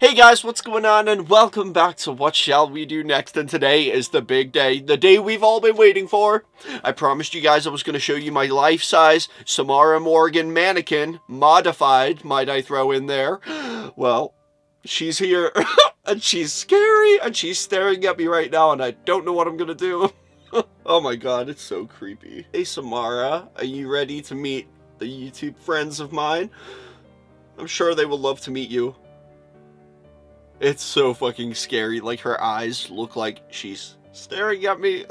Hey guys, what's going on, and welcome back to What Shall We Do Next, and today is the big day, the day we've all been waiting for. I promised you guys I was going to show you my life-size Samara Morgan mannequin, modified, might I throw in there. Well, she's here, and she's scary, and she's staring at me right now, and I don't know what I'm going to do. Oh my god, it's so creepy. Hey Samara, are you ready to meet the YouTube friends of mine? I'm sure they will love to meet you. It's so fucking scary. Like, her eyes look like she's staring at me.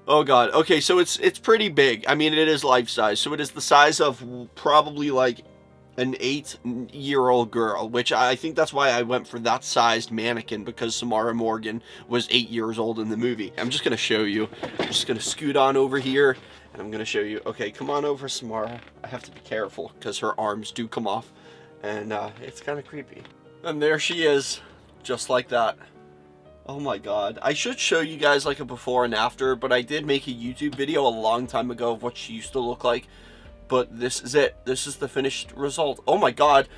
Oh god. Okay, so it's pretty big. I mean, it is life size. So it is the size of probably like an 8-year-old girl, which I think that's why I went for that sized mannequin, because Samara Morgan was 8 years old in the movie. I'm just gonna show you. I'm just gonna scoot on over here and I'm gonna show you. Okay, come on over, Samara. I have to be careful because her arms do come off, and it's kind of creepy. And there she is. Just like that. Oh my god. I should show you guys like a before and after, but I did make a YouTube video a long time ago of what she used to look like. But this is it. This is the finished result. Oh my god.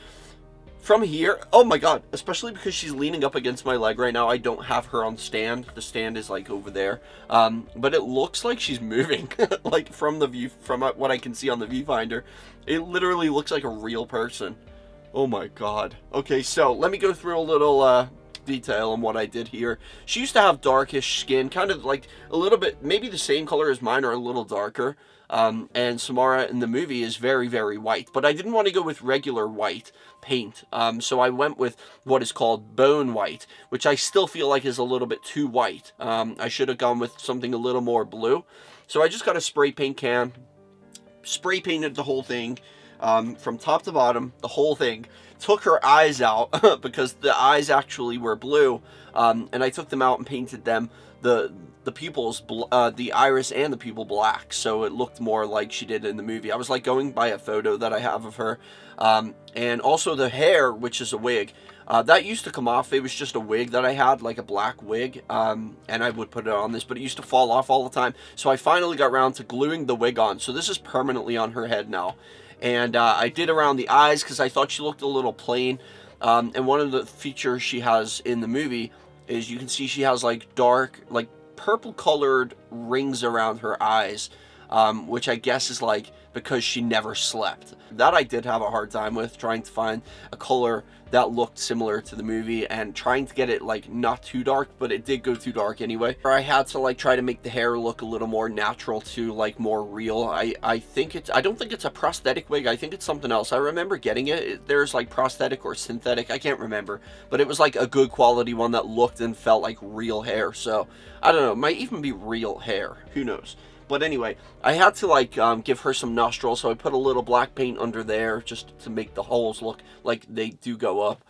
From here, oh my god. Especially because she's leaning up against my leg right now. I don't have her on stand. The stand is like over there. But it looks like she's moving. Like from the view, from what I can see on the viewfinder. It literally looks like a real person. Oh my god. Okay, so let me go through a little detail on what I did here. She used to have darkish skin, kind of like a little bit, maybe the same color as mine or a little darker. And Samara in the movie is very, very white. But I didn't want to go with regular white paint. So I went with what is called bone white, which I still feel like is a little bit too white. I should have gone with something a little more blue. So I just got a spray paint can, spray painted the whole thing. From top to bottom, the whole thing. Took her eyes out because the eyes actually were blue, and I took them out and painted them the pupils, the iris and the pupil black, so it looked more like she did in the movie. I was like going by a photo that I have of her, and also the hair, which is a wig. That used to come off. It was just a wig that I had, like a black wig, and I would put it on this, but it used to fall off all the time. So I finally got around to gluing the wig on. So this is permanently on her head now. And I did around the eyes because I thought she looked a little plain. And one of the features she has in the movie is you can see she has like dark, like purple colored rings around her eyes, which I guess is like because she never slept. That I did have a hard time with, trying to find a color that looked similar to the movie and trying to get it like not too dark, but it did go too dark anyway. I had to like try to make the hair look a little more natural to like more real. I don't think it's a prosthetic wig. I think it's something else. I remember getting it. There's like prosthetic or synthetic. I can't remember, but it was like a good quality one that looked and felt like real hair. So I don't know. It might even be real hair. Who knows? But anyway, I had to like give her some nostrils, so I put a little black paint under there just to make the holes look like they do go up.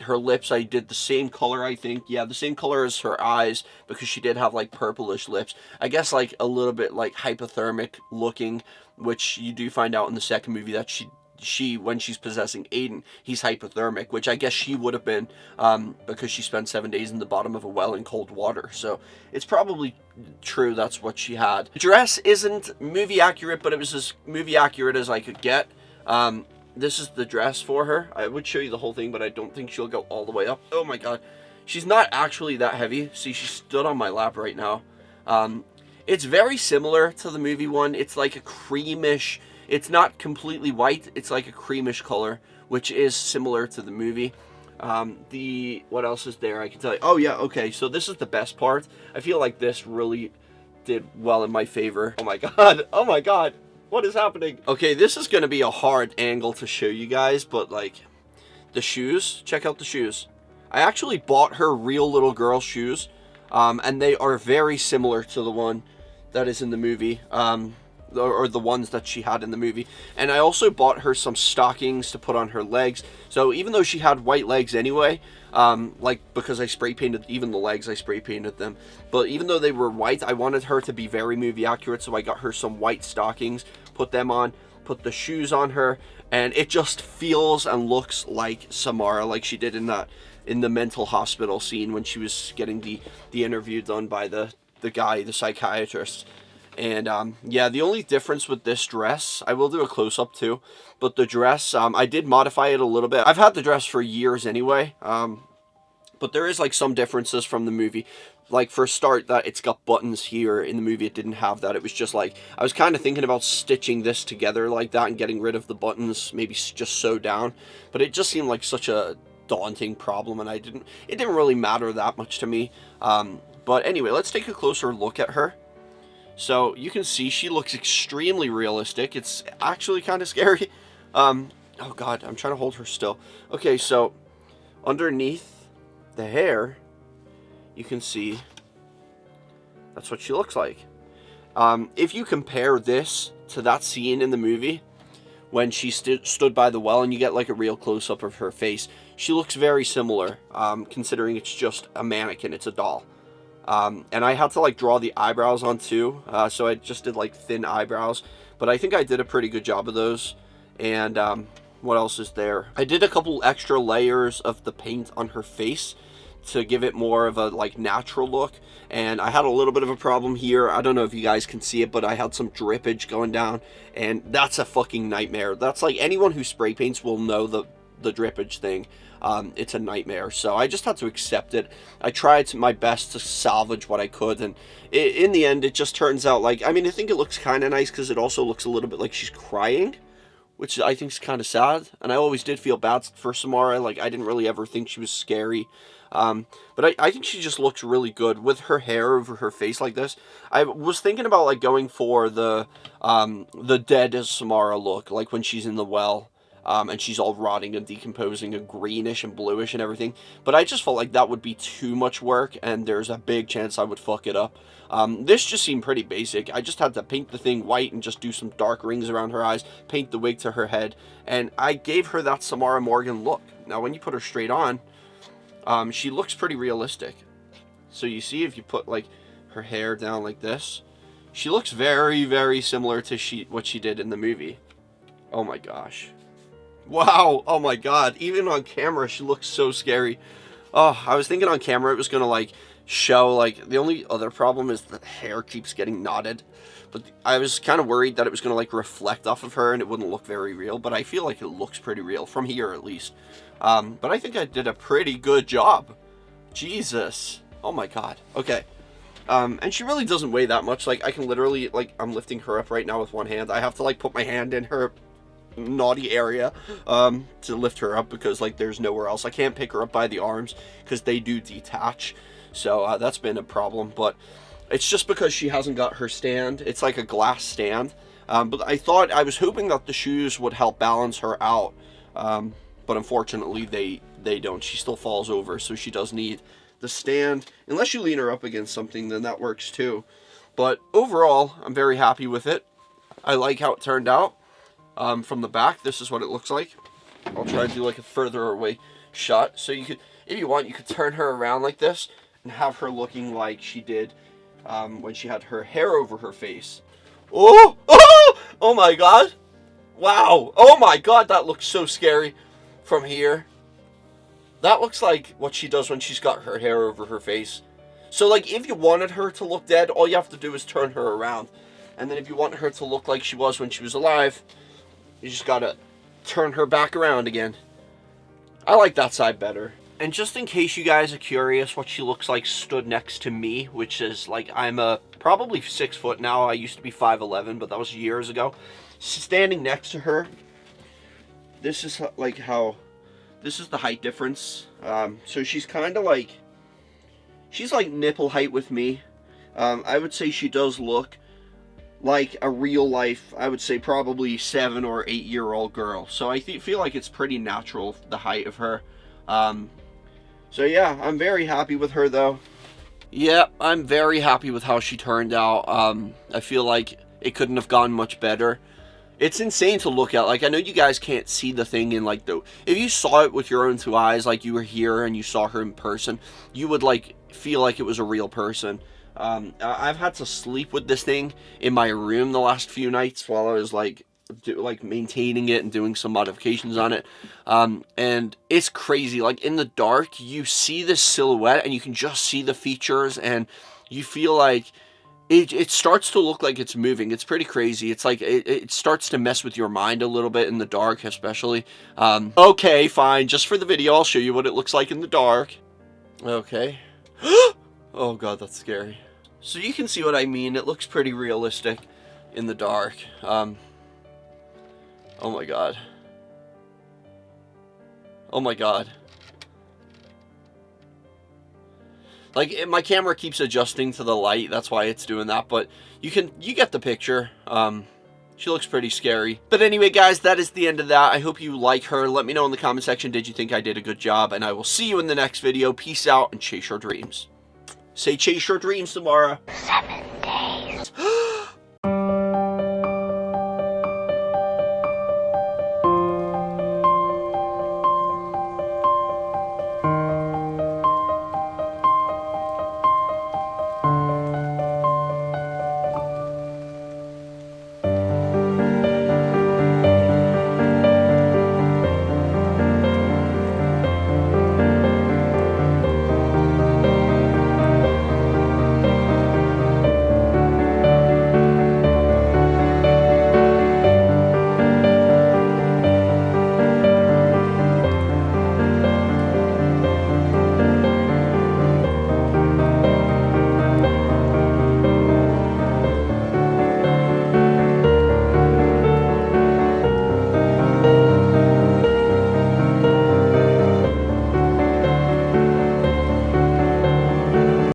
Her lips, I did the same color, I think. Yeah, the same color as her eyes, because she did have like purplish lips. I guess like a little bit like hypothermic looking, which you do find out in the second movie that she when she's possessing Aiden, he's hypothermic, which I guess she would have been because she spent 7 days in the bottom of a well in cold water. So it's probably true that's what she had. The dress isn't movie accurate, but it was as movie accurate as I could get. This is the dress for her. I would show you the whole thing, but I don't think she'll go all the way up. Oh my god. She's not actually that heavy. See, she stood on my lap right now. It's very similar to the movie one. It's like a creamish. It's not completely white. It's like a creamish color, which is similar to the movie. What else is there I can tell you? Oh yeah, okay, so this is the best part. I feel like this really did well in my favor. Oh my god, oh my god, what is happening? Okay, this is gonna be a hard angle to show you guys, but like, the shoes, check out the shoes. I actually bought her real little girl shoes, and they are very similar to the one that is in the movie. Or the ones that she had in the movie. And I also bought her some stockings to put on her legs. So even though she had white legs anyway, like because I spray painted even the legs, I spray painted them. But even though they were white, I wanted her to be very movie accurate. So I got her some white stockings, put them on, put the shoes on her, and it just feels and looks like Samara, like she did in the mental hospital scene when she was getting the interview done by the guy, the psychiatrist. And yeah, the only difference with this dress, I will do a close-up too, but the dress, I did modify it a little bit. I've had the dress for years anyway, But there is like some differences from the movie. Like for a start, that it's got buttons here. In the movie it didn't have that. It was just like, I was kind of thinking about stitching this together like that and getting rid of the buttons, maybe just sew down, but it just seemed like such a daunting problem, and it didn't really matter that much to me. But anyway, let's take a closer look at her. So you can see she looks extremely realistic. It's actually kind of scary. Oh god, I'm trying to hold her still. Okay, so underneath the hair, you can see that's what she looks like. If you compare this to that scene in the movie when she stood by the well and you get like a real close-up of her face, she looks very similar, considering it's just a mannequin, it's a doll. And I had to like draw the eyebrows on too, so I just did like thin eyebrows, but I think I did a pretty good job of those. And what else is there? I did a couple extra layers of the paint on her face to give it more of a like natural look, and I had a little bit of a problem here. I don't know if you guys can see it, but I had some drippage going down, and that's a fucking nightmare. That's like, anyone who spray paints will know the drippage thing. It's a nightmare, so I just had to accept it. I tried my best to salvage what I could, and in the end it just turns out like, I mean, I think it looks kind of nice because it also looks a little bit like she's crying, which I think is kind of sad. And I always did feel bad for Samara. Like, I didn't really ever think she was scary. But I think she just looks really good with her hair over her face like this. I was thinking about like going for the dead Samara look, like when she's in the well, and she's all rotting and decomposing and greenish and bluish and everything. But I just felt like that would be too much work, and there's a big chance I would fuck it up. This just seemed pretty basic. I just had to paint the thing white and just do some dark rings around her eyes, paint the wig to her head, and I gave her that Samara Morgan look. Now, when you put her straight on, she looks pretty realistic. So you see, if you put like her hair down like this, she looks very, very similar to what she did in the movie. Oh my gosh. Wow. Oh my god. Even on camera, she looks so scary. Oh, I was thinking on camera it was gonna like show, like, the only other problem is the hair keeps getting knotted, but I was kind of worried that it was gonna like reflect off of her and it wouldn't look very real, but I feel like it looks pretty real from here at least. But I think I did a pretty good job. Jesus. Oh my god. Okay. And she really doesn't weigh that much. Like, I can literally, like, I'm lifting her up right now with one hand. I have to like put my hand in her naughty area to lift her up, because like there's nowhere else. I can't pick her up by the arms because they do detach, so that's been a problem. But it's just because she hasn't got her stand. It's like a glass stand, but I was hoping that the shoes would help balance her out, but unfortunately they don't. She still falls over, so she does need the stand. Unless you lean her up against something, then that works too. But overall, I'm very happy with it. I like how it turned out. From the back, this is what it looks like. I'll try to do like a further away shot, so you could, if you want, you could turn her around like this and have her looking like she did when she had her hair over her face. Oh! Oh! Oh my god! Wow! Oh my god, that looks so scary from here. That looks like what she does when she's got her hair over her face. So like, if you wanted her to look dead, all you have to do is turn her around. And then if you want her to look like she was when she was alive, you just gotta turn her back around again. I like that side better. And just in case you guys are curious what she looks like stood next to me, which is like, I'm probably 6 foot now. I used to be 5'11", but that was years ago. Standing next to her, this is like how, this is the height difference. So she's kind of like, she's like nipple height with me. I would say she does look like a real life, I would say probably 7 or 8 year old girl. So I feel like it's pretty natural, the height of her. So yeah, I'm very happy with her though. Yeah, I'm very happy with how she turned out. I feel like it couldn't have gone much better. It's insane to look at. Like, I know you guys can't see the thing in like if you saw it with your own 2 eyes, like you were here and you saw her in person, you would like feel like it was a real person. I've had to sleep with this thing in my room the last few nights while I was like maintaining it and doing some modifications on it, and it's crazy. Like, in the dark you see this silhouette and you can just see the features, and you feel like it starts to look like it's moving. It's pretty crazy. It's like it starts to mess with your mind a little bit in the dark, especially. Okay, fine, just for the video I'll show you what it looks like in the dark. Okay. Oh god, that's scary. So you can see what I mean. It looks pretty realistic in the dark. Oh my god. Oh my god. Like, my camera keeps adjusting to the light, that's why it's doing that, but you get the picture. She looks pretty scary. But anyway, guys, that is the end of that. I hope you like her. Let me know in the comment section, did you think I did a good job? And I will see you in the next video. Peace out and chase your dreams. Say chase your dreams, Samara.